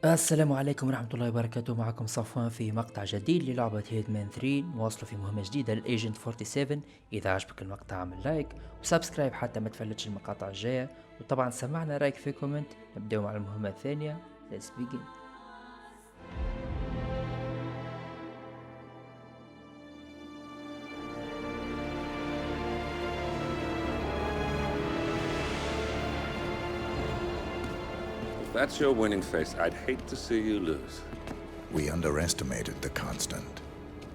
السلام عليكم ورحمة الله وبركاته. معكم صفوان في مقطع جديد للعبة هيتمان 3. نواصل في مهمة جديدة للإيجنت 47. إذا عجبك المقطع اعمل لايك وسبسكرايب حتى ما تفلتش المقاطع الجاية، وطبعا سمعنا رايك في كومنت. نبدأ مع المهمة الثانية. Let's begin. If that's your winning face, I'd hate to see you lose. We underestimated the Constant.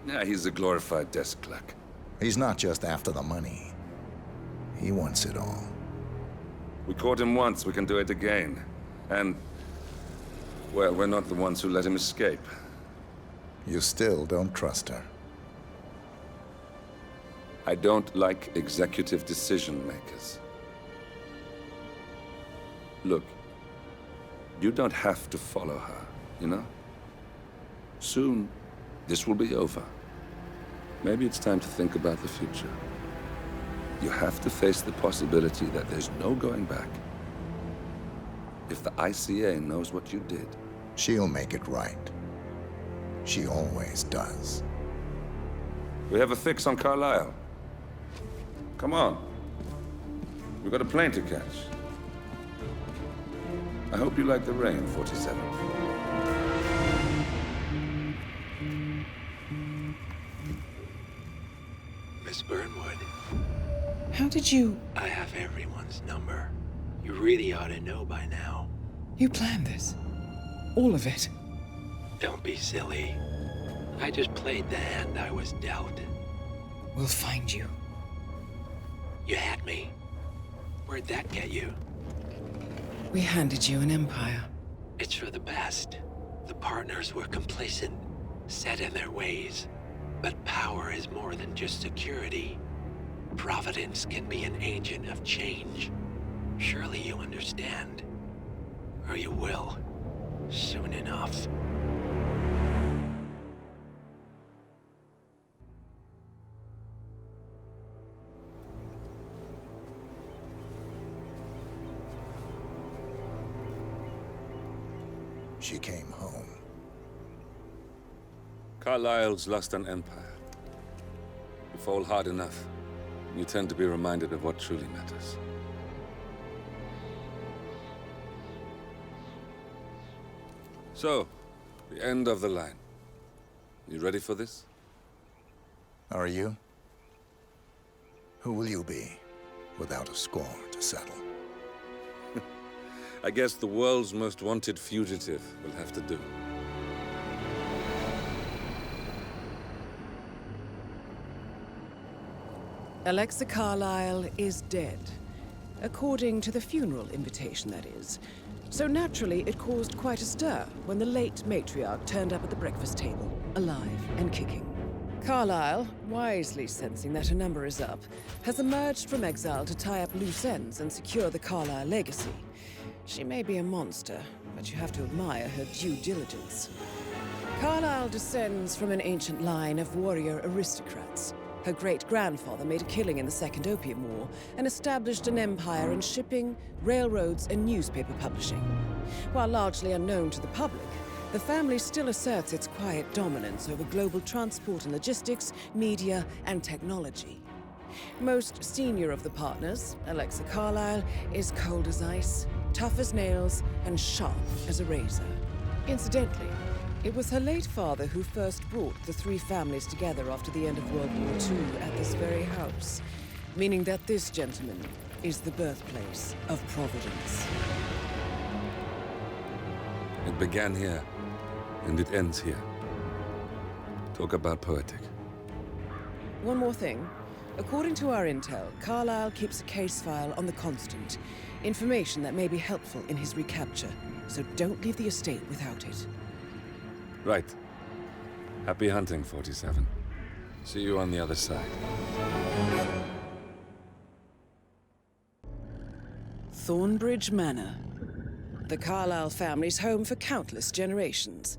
Yeah, he's a glorified desk clerk. He's not just after the money. He wants it all. We caught him once, we can do it again. And, well, we're not the ones who let him escape. You still don't trust her. I don't like executive decision makers. Look, you don't have to follow her, you know? Soon, this will be over. Maybe it's time to think about the future. You have to face the possibility that there's no going back. If the ICA knows what you did, She'll make it right. She always does. we have a fix on Carlisle. Come on. We've got a plane to catch. I hope you like the rain, 47. Miss Burnwood, How did you... I have everyone's number. You really ought to know by now. You planned this? All of it? Don't be silly. I just played the hand I was dealt. We'll find you. You had me. Where'd that get you? We handed you an empire. It's for the best. The partners were complacent, set in their ways. But power is more than just security. Providence can be an agent of change. Surely you understand. Or you will. Soon enough. She came home. Carlisle's lost an empire. You fall hard enough, you tend to be reminded of what truly matters. So, the end of the line. You ready for this? Are you? Who will you be, without a score to settle? I guess the world's most wanted fugitive will have to do. Alexa Carlisle is dead. According to the funeral invitation, that is. So naturally, it caused quite a stir when the late matriarch turned up at the breakfast table, alive and kicking. Carlisle, wisely sensing that her number is up, has emerged from exile to tie up loose ends and secure the Carlisle legacy. She may be a monster, but you have to admire her due diligence. Carlisle descends from an ancient line of warrior aristocrats. Her great-grandfather made a killing in the Second Opium War and established an empire in shipping, railroads, and newspaper publishing. While largely unknown to the public, the family still asserts its quiet dominance over global transport and logistics, media, and technology. Most senior of the partners, Alexa Carlisle, is cold as ice, tough as nails, and sharp as a razor. Incidentally, it was her late father who first brought the three families together after the end of World War II at this very house, meaning that this gentleman is the birthplace of Providence. It began here, and it ends here. Talk about poetic. One more thing. According to our intel, Carlisle keeps a case file on the Constant, information that may be helpful in his recapture, so don't leave the estate without it. Right. Happy hunting, 47. See you on the other side. Thornbridge Manor. The Carlisle family's home for countless generations.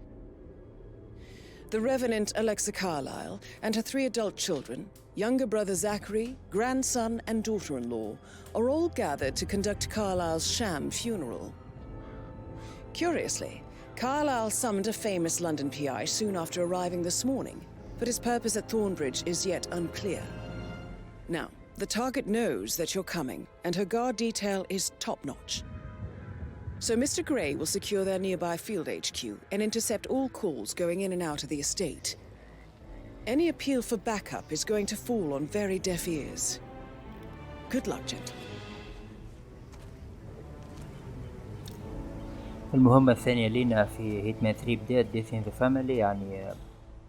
The Revenant Alexa Carlisle and her 3 adult children, younger brother Zachary, grandson, and daughter-in-law, are all gathered to conduct Carlisle's sham funeral. Curiously, Carlyle summoned a famous London PI soon after arriving this morning, but his purpose at Thornbridge is yet unclear. Now, the target knows that you're coming, and her guard detail is top-notch. So Mr. Gray will secure their nearby field HQ and intercept all calls going in and out of the estate. Any appeal for backup is going to fall on very deaf ears. Good luck, gentlemen. المهمة الثانية لنا في هيتمان 3 بداية Death in the Family، يعني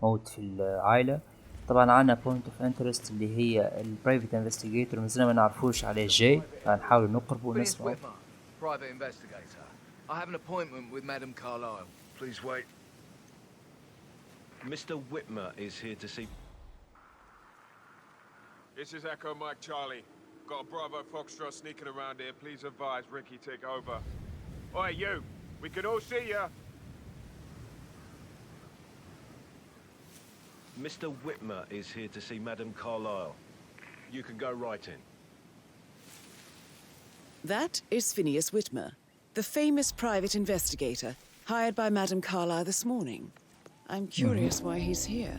موت في العائلة. طبعا عنا Point of Interest اللي هي ال Private Investigator، مازلنا ما نعرفوش عليه جاي، فنحاول نقربه ونسمعه. Private investigator. I have an appointment with Madame Carlyle. Please wait. Mr. Whitmer is here to see... This is Echo Mike Charlie. Got a Bravo Foxtrot sneaking around here. Please advise Ricky take over. Oi, you! We can all see ya! Mr. Whitmer is here to see Madame Carlyle. You can go right in. That is Phineas Whitmer, the famous private investigator hired by Madame Carlyle this morning. I'm curious why he's here.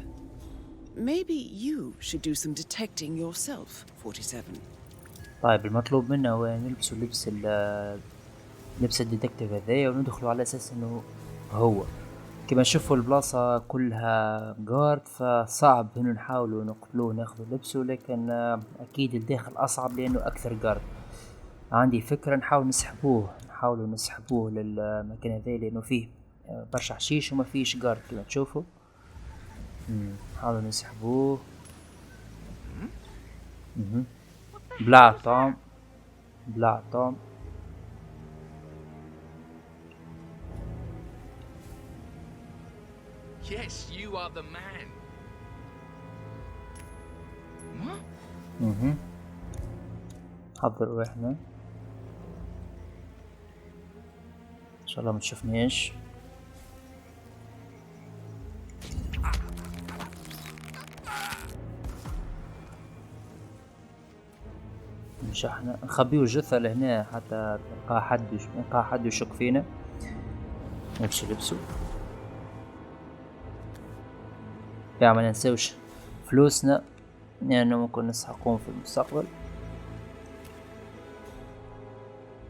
Maybe you should do some detecting yourself, 47. طيب المطلوب منا هو نلبسوا لبس الديتكتيف هذايا وندخلوا على اساس انه هو. كما نشوفوا البلاصة كلها جارد، فصعب انه نحاولوا نقتلوه ناخذوا لبسه، لكن اكيد الداخل اصعب لانه اكثر جارد. عندي فكرة نحاولوا نسحبوه للمكان هذا لانه فيه برشا حشيش وما فيش جارد كما تشوفوا. نحاولوا نسحبوه. بلع طعم. Yes, you are the man. What? حضروا احنا ان شاء الله ما تشوفنيش. مش احنا نخبيو الجثة لهنا حتى يلقى حد يشك فينا. نمشي لبسو يعني ما ننسوش فلوسنا لأنه ممكن نسحقون في المستقبل.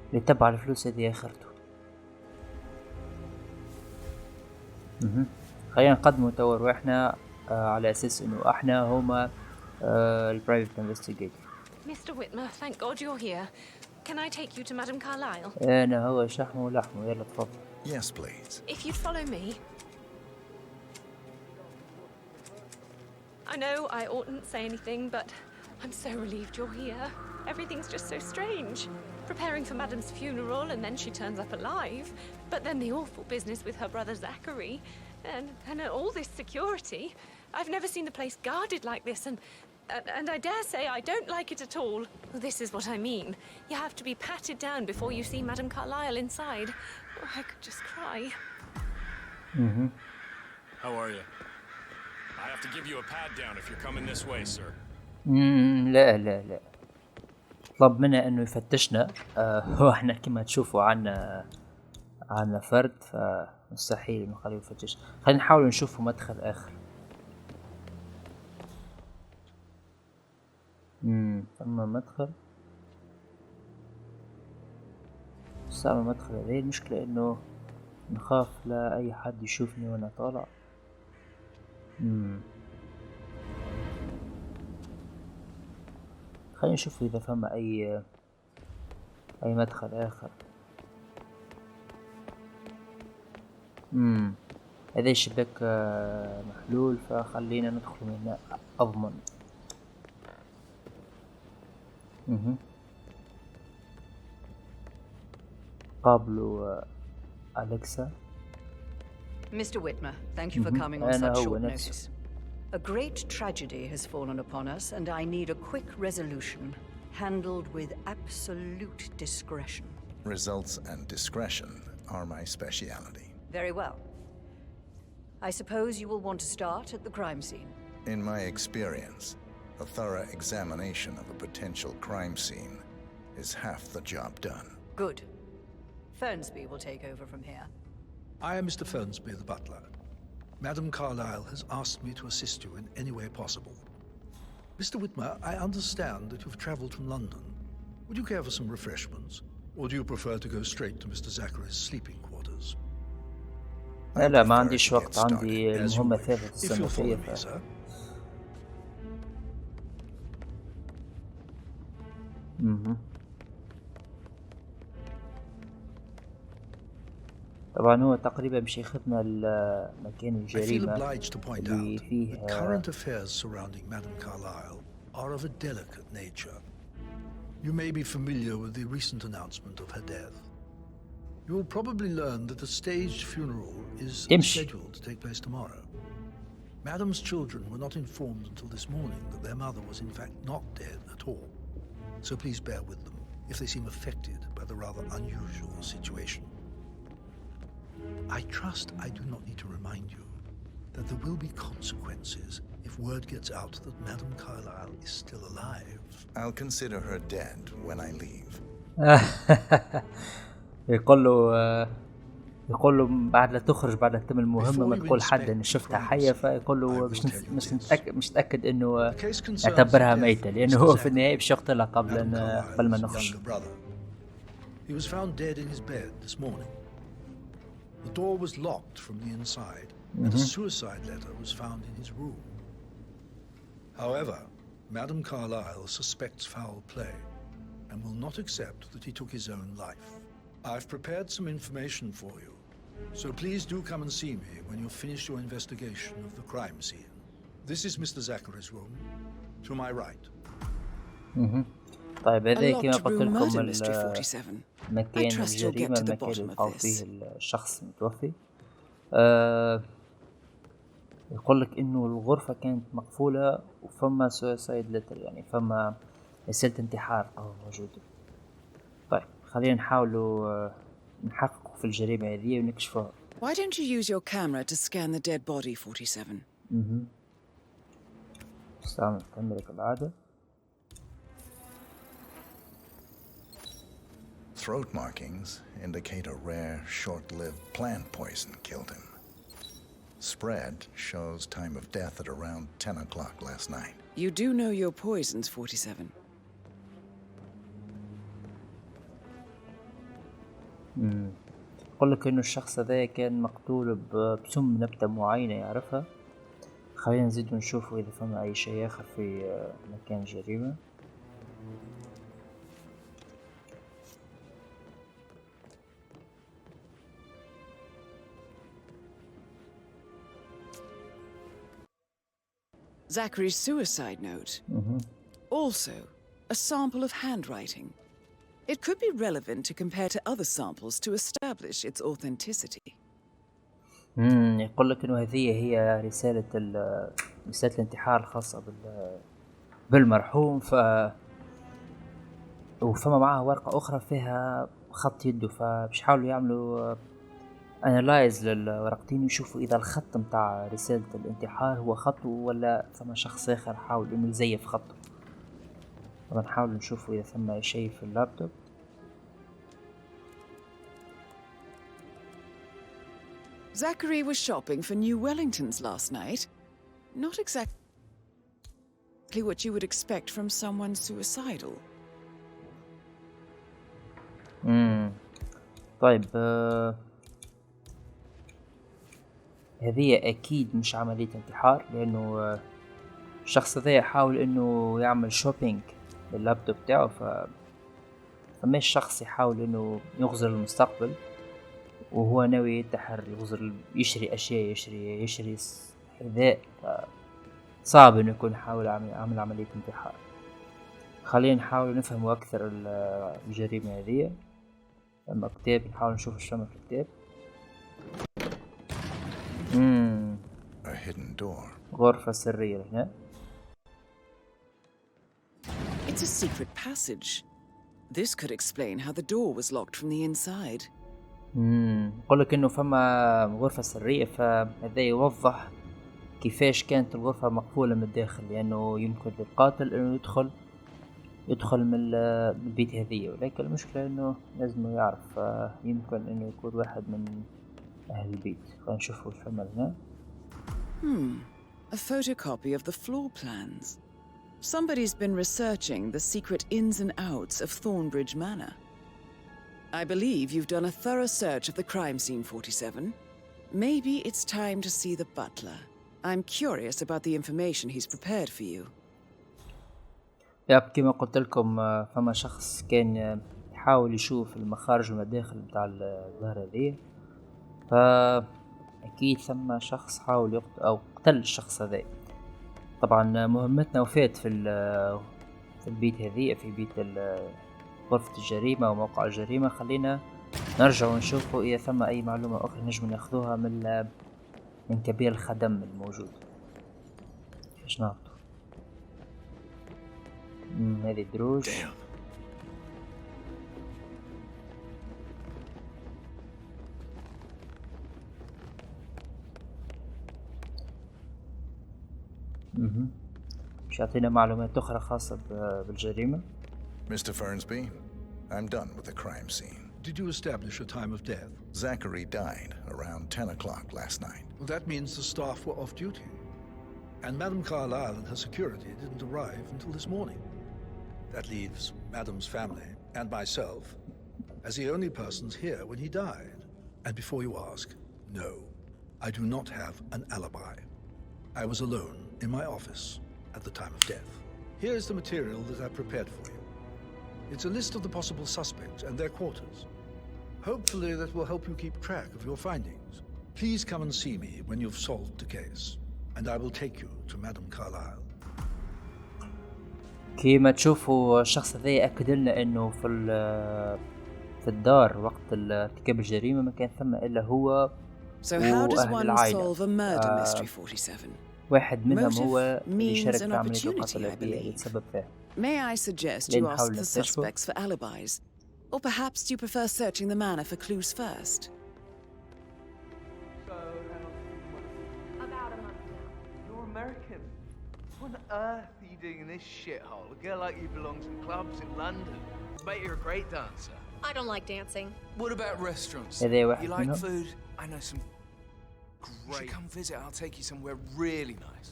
اللي تبع الفلوس هذه آخرته. خلينا نقدموا توا رواحنا على أساس إنه إحنا هما البرايفت انفستيجيتور. Mr. Whitmer, thank God you're here. Can I take you to Madame Carlyle? أنا هو شحمه ولحمه، يلا تفضل. Yes, please. If you'd follow me. I know I oughtn't say anything, but I'm so relieved you're here. Everything's just so strange. Preparing for Madame's funeral and then she turns up alive. But then the awful business with her brother Zachary. And all this security. I've never seen the place guarded like this, and I dare say I don't like it at all. This is what I mean. You have to be patted down before you see Madame Carlyle inside. Oh, I could just cry. How are you? I have to give you a pad down if you're coming this way, sir. لا طلب منا انه يفتشنا. واحنا كما تشوفوا عنا فرد، فمستحيل انه نخليه يفتش. خلينا نحاول نشوفوا مدخل اخر. ثم مدخل. استعمل المدخل هذا. المشكلة انه نخاف لا اي حد يشوفني وانا طالع. خلينا نشوف اذا فما اي مدخل اخر. هذا الشباك محلول، فخلينا ندخل من هنا اضمن. قابلوا أليكسا. Mr. Whitmer, thank you for coming on such short notice. A great tragedy has fallen upon us, and I need a quick resolution, handled with absolute discretion. Results and discretion are my speciality. Very well. I suppose you will want to start at the crime scene. In my experience, a thorough examination of a potential crime scene is half the job done. Good. Fernsby will take over from here. I am Mr. Fernsby, the butler. Madam Carlyle has asked me to assist you in any way possible. Mr. Whitmer, I understand that you've traveled from London. Would you care for some refreshments? Or do you prefer to go straight to Mr. Zachary's sleeping quarters? لا ما عنديش وقت، عندي المهمة ثالثة السنة فيها طبعا هو تقريبا مش ياخذنا المكان الجريمة اللي فيه current affairs surrounding Madame Carlyle are of a delicate nature. You may be familiar with the recent announcement of her death. You will probably learn that a staged funeral is scheduled to take place tomorrow. Madame's children were not informed until this morning that their mother was in fact not dead at all. So please bear with them if they seem affected by the rather unusual situation. I trust I do not need to remind you that there will be consequences if word gets out that Madame Carlyle is still alive. I'll consider her dead when I leave. يقول له بعد لا تخرج، بعد لا تتم المهمة ما تقول حد إن شفتها حية، فيقول له مش متأكد إنه يعتبرها ميتة، لأنه هو في النهاية باش يقتلها قبل ما نخرج. He was found dead in his bed this morning. The door was locked from the inside, and a suicide letter was found in his room. However, Madame Carlyle suspects foul play and will not accept that he took his own life. I've prepared some information for you, so please do come and see me when you've finished your investigation of the crime scene. This is Mr. Zachary's room, to my right. طيب هذا كما قلت لكم مكان الجريمة، المكان اللي يقع فيه الشخص المتوفي. يقول لك إنه الغرفة كانت مقفولة وفما سويسايد ليتر، يعني فما رسالة انتحار موجودة. طيب خلينا نحاولوا نحققوا في الجريمة هذه ونكشفوها. Why don't you use your camera to scan the dead body, 47? استعمل الكاميرا كالعادة. Throat markings indicate a rare, short-lived plant poison killed him. Spread shows time of death at around 10 o'clock last night. You do know your poisons, 47. يقول لك إنه الشخص هذا كان مقتول بسم نبتة معينة يعرفها. خلينا نزيد ونشوف إذا فما أي شيء آخر في مكان الجريمة. Zachary's suicide note. Also, a sample of handwriting. It could be relevant to compare to other samples to establish its authenticity. يقول لك إنه هذه هي رسالة الانتحار الخاصة بالمرحوم، وفما معها ورقة أخرى فيها خط يده، فباش يحاولوا يعملوا انالايز للورقتين ويشوفوا اذا الخط متاع رسالة الانتحار هو خطه ولا ثم شخص اخر حاول انه يزيف خطه. طبعا نحاول نشوفوا اذا ثم اي شيء في اللابتوب. Zachary was shopping for new Wellingtons last night. Not exactly what you would expect from someone suicidal. طيب هذه أكيد مش عملية انتحار، لأنه الشخص ذا يحاول إنه يعمل شوبينج باللابتوب تاعه، فما الشخص يحاول إنه يغزر المستقبل وهو ناوي ينتحر، يغزر يشري أشياء، يشري حذاء، صعب إنه يكون يحاول يعمل عملية انتحار. خلينا نحاول نفهم أكثر الجريمة هذه. لما كتاب نحاول نشوف ايش فما في الكتاب. A hidden door. غرفة سرية هنا. It's a secret passage. This could explain how the door was locked from the inside. يقول لك إنه فما غرفة سرية، فهذا يوضح كيفاش كانت الغرفة مقفولة من الداخل، لأنه يمكن للقاتل إنه يدخل من البيت هذه، ولكن المشكلة إنه لازم يعرف، يمكن إنه يكون واحد من أهل البيت. خلينا نشوف وش عمل هنا. A photocopy of the floor plans. Somebody's been researching the secret ins and outs of Thornbridge Manor. I believe you've done a thorough search of the crime scene, 47. Maybe it's time to see the butler. I'm curious about the information he's prepared for you. كما قلت لكم فما شخص كان يحاول يشوف المخارج والمداخل متاع الظاهرة هذه، فأكيد ثم شخص حاول يقتل أو قتل الشخص هذا. طبعا مهمتنا وفات في البيت هذه، في بيت غرفة الجريمة وموقع الجريمة. خلينا نرجع ونشوفوا إذا ثم أي معلومة أخرى نجم ناخذوها من كبير الخدم الموجود. ايش نعرفه؟ هذه دروج. مش يعطينا معلومات أخرى خاصة بالجريمة. Mr. Fernsby, I'm done with the crime scene. Did you establish a time of death? Zachary died around 10 o'clock last night. Well, that means the staff were off duty. And Madame Carlyle and her security didn't arrive until this morning. That leaves Madame's family and myself as the only persons here when he died. And before you ask, no, I do not have an alibi. I was alone in my office at the time of death. Here is the material that I've prepared for you. It's a list of the possible suspects and their quarters. Hopefully that will help you keep track of your findings. Please come and see me when you've solved the case, and I will take you to Madame Carlyle. كيما تشوفوا الشخص هذا يأكد لنا انه في الدار وقت ارتكاب الجريمة ما كان ثم الا هو وأهل العائلة. واحد منهم هو اللي شارك في عملية القتل اللي يتسبب فيها. May I suggest you ask the suspects for alibis? Or perhaps you prefer searching the manor for clues first? About a month now. You're American. What on earth are you doing in this shithole? A girl like you belongs in clubs in London. I bet you're a great dancer. I don't like dancing. What about restaurants? You like food? I know some great. You should come visit. I'll take you somewhere really nice.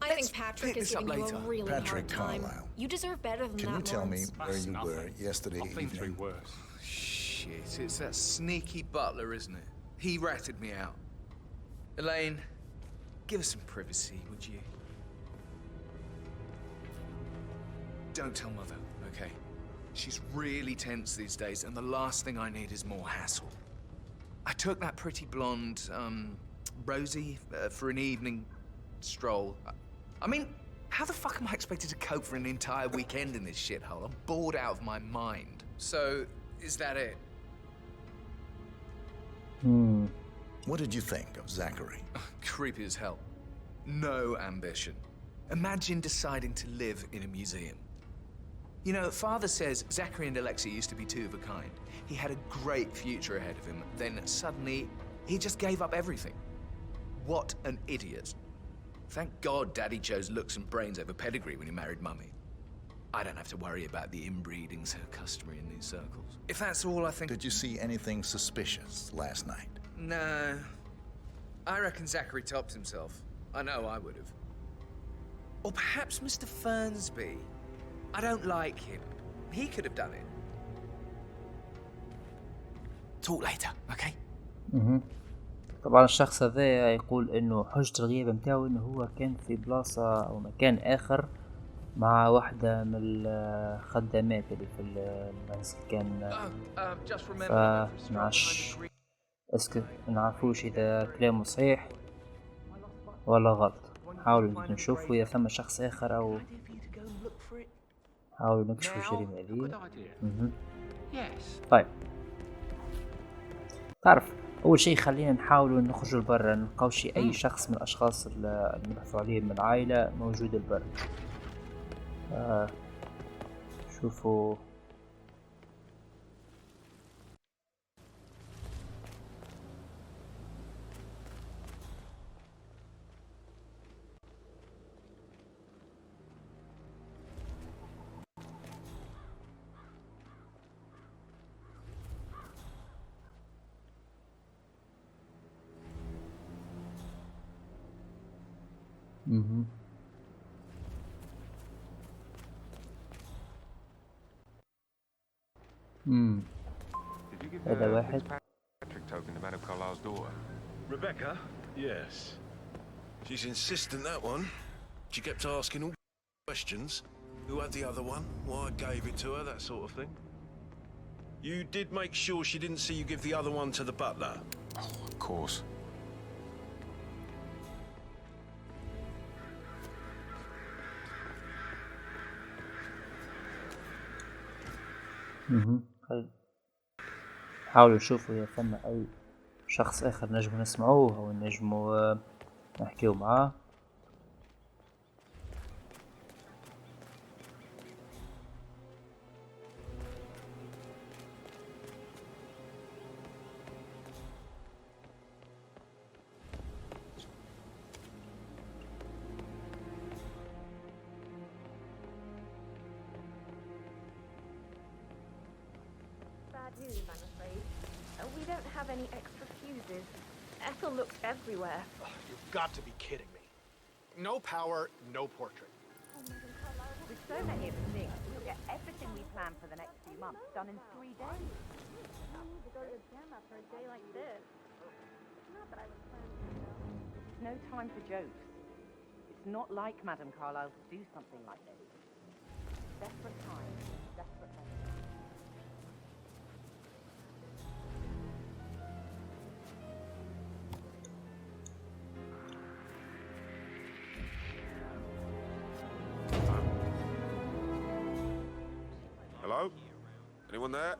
I think Patrick is giving you a really hard time. You deserve better than that. Can you tell me where you were yesterday I've been through evening? worse. Shit, it's that sneaky butler, isn't it? He ratted me out. Elaine, give us some privacy, would you? Don't tell Mother, okay? She's really tense these days, and the last thing I need is more hassle. I took that pretty blonde, Rosie, for an evening stroll. I mean, how the fuck am I expected to cope for an entire weekend in this shithole? I'm bored out of my mind. So, is that it? What did you think of Zachary? Creepy as hell. No ambition. Imagine deciding to live in a museum. You know, Father says Zachary and Alexia used to be two of a kind. He had a great future ahead of him, then suddenly he just gave up everything. What an idiot. Thank God Daddy chose looks and brains over pedigree when he married Mummy. I don't have to worry about the inbreeding so customary in these circles. If that's all, I think... Did you see anything suspicious last night? No. I reckon Zachary topped himself. I know I would have. Or perhaps Mr. Fernsby. I don't like him. He could have done it. Talk later, okay? طبعا الشخص هذا يقول انه حجة الغياب متاعه انه هو كان في بلاصة او مكان اخر مع واحدة من الخدامات اللي في المنزل. كان فنعش اسكت نعرفوش اذا كلامه صحيح ولا غلط. نحاولوا نشوفوا اذا ثم شخص اخر او حاولوا نكشفوا الجريمة هذه. طيب تعرف اول شيء خلينا نحاولوا نخرجوا لبرا، نلقاو شي اي شخص من الاشخاص اللي نبحثوا عليهم من العائلة موجود البر. شوفوا اها. Did you give هذا the واحد. Fitzpatrick token to Madame Carlisle's daughter? Rebecca? Yes. She's insistent, that one. She kept asking all questions. Who had the other one? Why I gave it to her, that sort of thing. You did make sure she didn't see you give the other one to the butler? Oh, of course. حاولوا نشوفوا إذا ثم أي شخص آخر نجموا نسمعوه أو نجموا نحكيو معاه. News, I'm afraid. We don't have any extra fuses. Ethel looked everywhere. You've got to be kidding me. No power, no portrait. With so many of the things, we'll get everything we planned for the next few months done in 3 days. To go to the gym after a day like this. Not that I was planning to go. It's no time for jokes. It's not like Madame Carlisle to do something like this. Desperate times, desperate men. Hello? Anyone there?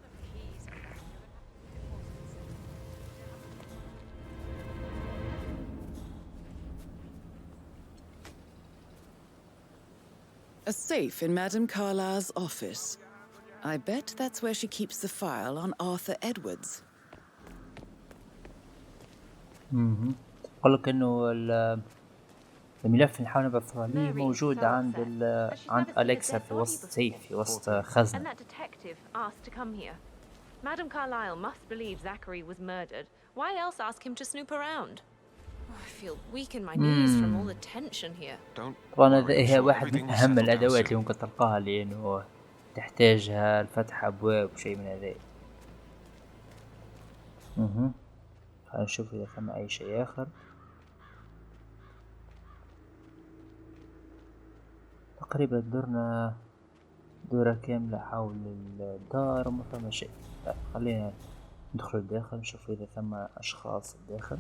A safe in Madame Carlisle's office. I bet that's where she keeps the file on Arthur Edwards. أقول لك إنه الملف اللي نحاول نبثه عليه موجود عند أليكسا في وسط سيف في وسط خزنة. And that detective asked to come here. Madame Carlisle must believe Zachary was murdered. Why else ask him to snoop around? I feel weak in my knees from all the tension here. طبعا هي واحد من أهم الأدوات اللي ممكن تلقاها لأنه تحتاجها لفتح أبواب وشيء من هذا. خلينا نشوف إذا ثم أي شيء آخر. تقريبا درنا دورة كاملة حول الدار وما فما شيء. خلينا ندخل الداخل نشوف إذا ثم أشخاص الداخل.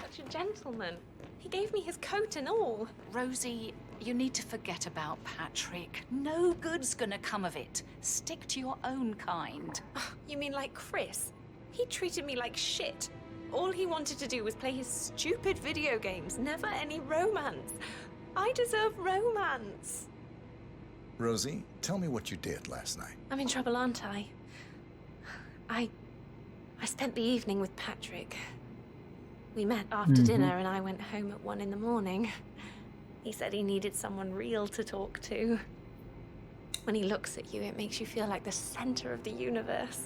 Such a gentleman. He gave me his coat and all. Rosie, you need to forget about Patrick. No good's gonna come of it. Stick to your own kind. You mean like Chris? He treated me like shit. All he wanted to do was play his stupid video games, never any romance. I deserve romance. Rosie, tell me what you did last night. I'm in trouble, aren't I? I spent the evening with Patrick. We met after dinner and I went home at 1 a.m. He said he needed someone real to talk to. When he looks at you, it makes you feel like the center of the universe.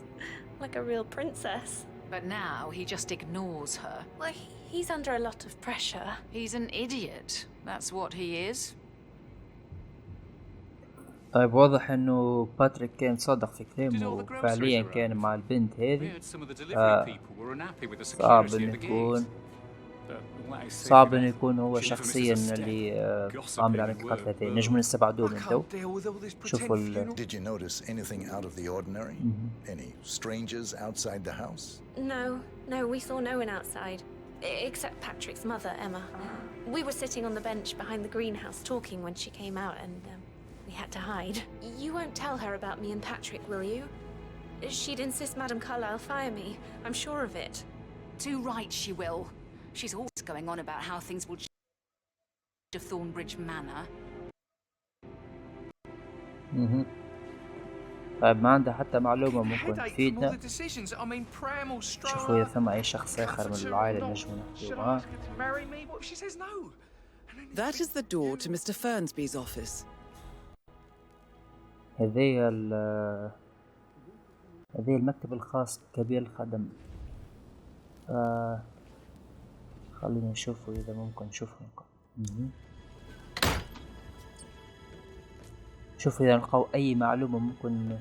Like a real princess. But now he just ignores her. Well, he's under a lot of pressure. He's an idiot. That's what he is. طيب واضح انه باتريك كان صادق في كلامه وفعليا كان مع البنت هذه. صعب انه يكون هو شخصيا اللي عامل عملية القتل هذه. نجم نستبعدوه من تو. شوفوا Did you notice anything out of the ordinary? Any strangers outside the house? No, we saw no one outside. Except Patrick's mother, Emma. We were sitting on the bench behind the greenhouse talking when she came out and we had to hide. You won't tell her about me and Patrick, will you? She'd insist Madame Carlisle fire me. I'm sure of it. Too right she will. She's always going on about how things will of Thornbridge Manor. طيب ما عنده حتى معلومة ممكن تفيدنا. شوفوا إذا ثم أي شخص آخر من العائلة نجم نحكي معاه. That is the door to Mr. Fernsby's office. هذه المكتب الخاص كبير الخدم. خلينا نشوفوا إذا ممكن نشوفه. شوف إذا نلقاو أي معلومة ممكن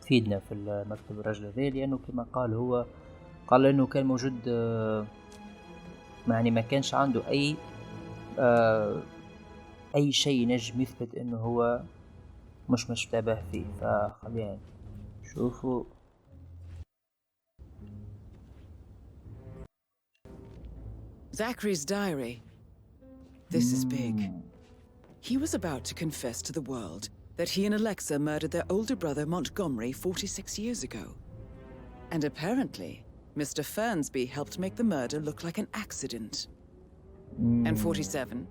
تفيدنا في المكتب الرجل ذي، لأنه كما قال هو قال إنه كان موجود يعني ما كانش عنده أي شيء نجم يثبت إنه هو مش مشتبه فيه. فخلينا نشوفوا. Zachary's diary. This is big. He was about to confess to the world that he and Alexa murdered their older brother Montgomery 46 years ago. And apparently, Mr. Fernsby helped make the murder look like an accident. And 47,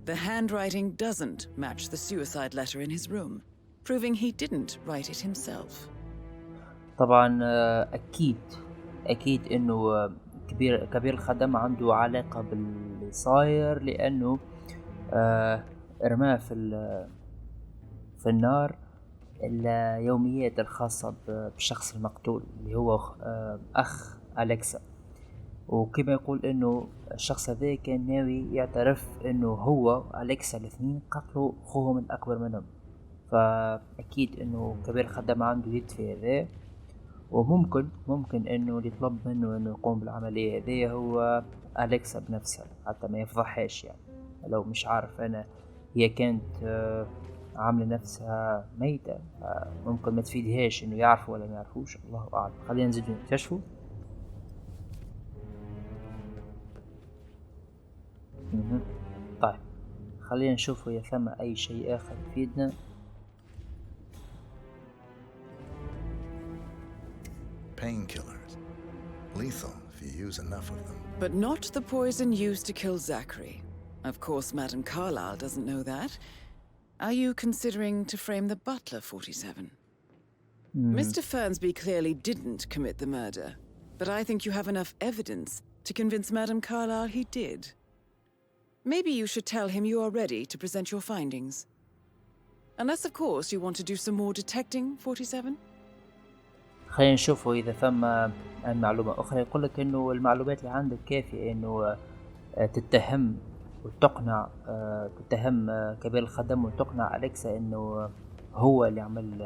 the handwriting doesn't match the suicide letter in his room, proving he didn't write it himself. طبعا أكيد إنه كبير الخدم عنده علاقة باللي صاير، لأنه رماه في النار اليوميات الخاصة بالشخص المقتول اللي هو أخ أليكسا. وكما يقول إنه الشخص هذا كان ناوي يعترف إنه هو أليكسا الاثنين قتلوا أخوهم الأكبر منهم. فأكيد إنه كبير الخدم عنده يد في هذا، وممكن إنه اللي يطلب منه إنه يقوم بالعملية هذه هو أليكسا بنفسها حتى ما يفضحهاش. يعني لو مش عارف أنا هي كانت عاملة نفسها ميتة، ممكن ما تفيدهاش إنه يعرفوا ولا ما يعرفوش، الله أعلم. خلينا نزيد نكتشفوا. طيب خلينا نشوفوا إذا ثم أي شيء آخر يفيدنا. Painkillers. Lethal if you use enough of them. But not the poison used to kill Zachary. Of course, Madame Carlyle doesn't know that. Are you considering to frame the butler, 47? Mr. Fernsby clearly didn't commit the murder, but I think you have enough evidence to convince Madame Carlyle he did. Maybe you should tell him you are ready to present your findings. Unless, of course, you want to do some more detecting, 47? خلينا نشوفوا إذا ثم معلومة أخرى. يقولك إنه المعلومات اللي عندك كافية إنه تتهم كبير الخدم وتقنع أليكسا إنه هو اللي عمل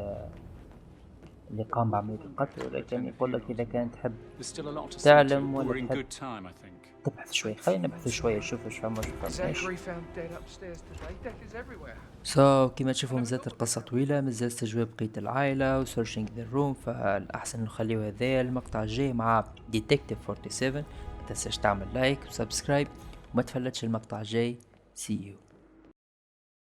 اللي قام بعملية القتل. ولكن يقولك إذا كانت تحب تعلم ولا تحب تبحث شوي، خلينا نبحث شوي نشوف إيش فهمنا كما تشوفوا مازالت القصة طويلة، مازال استجواب بقية العائلة وسيرشينج ذا روم. فالأحسن نخليو هذا المقطع الجاي مع ديتكتيف 47. ما تنساش تعمل لايك وسبسكرايب وما تفلتش المقطع الجاي. See you.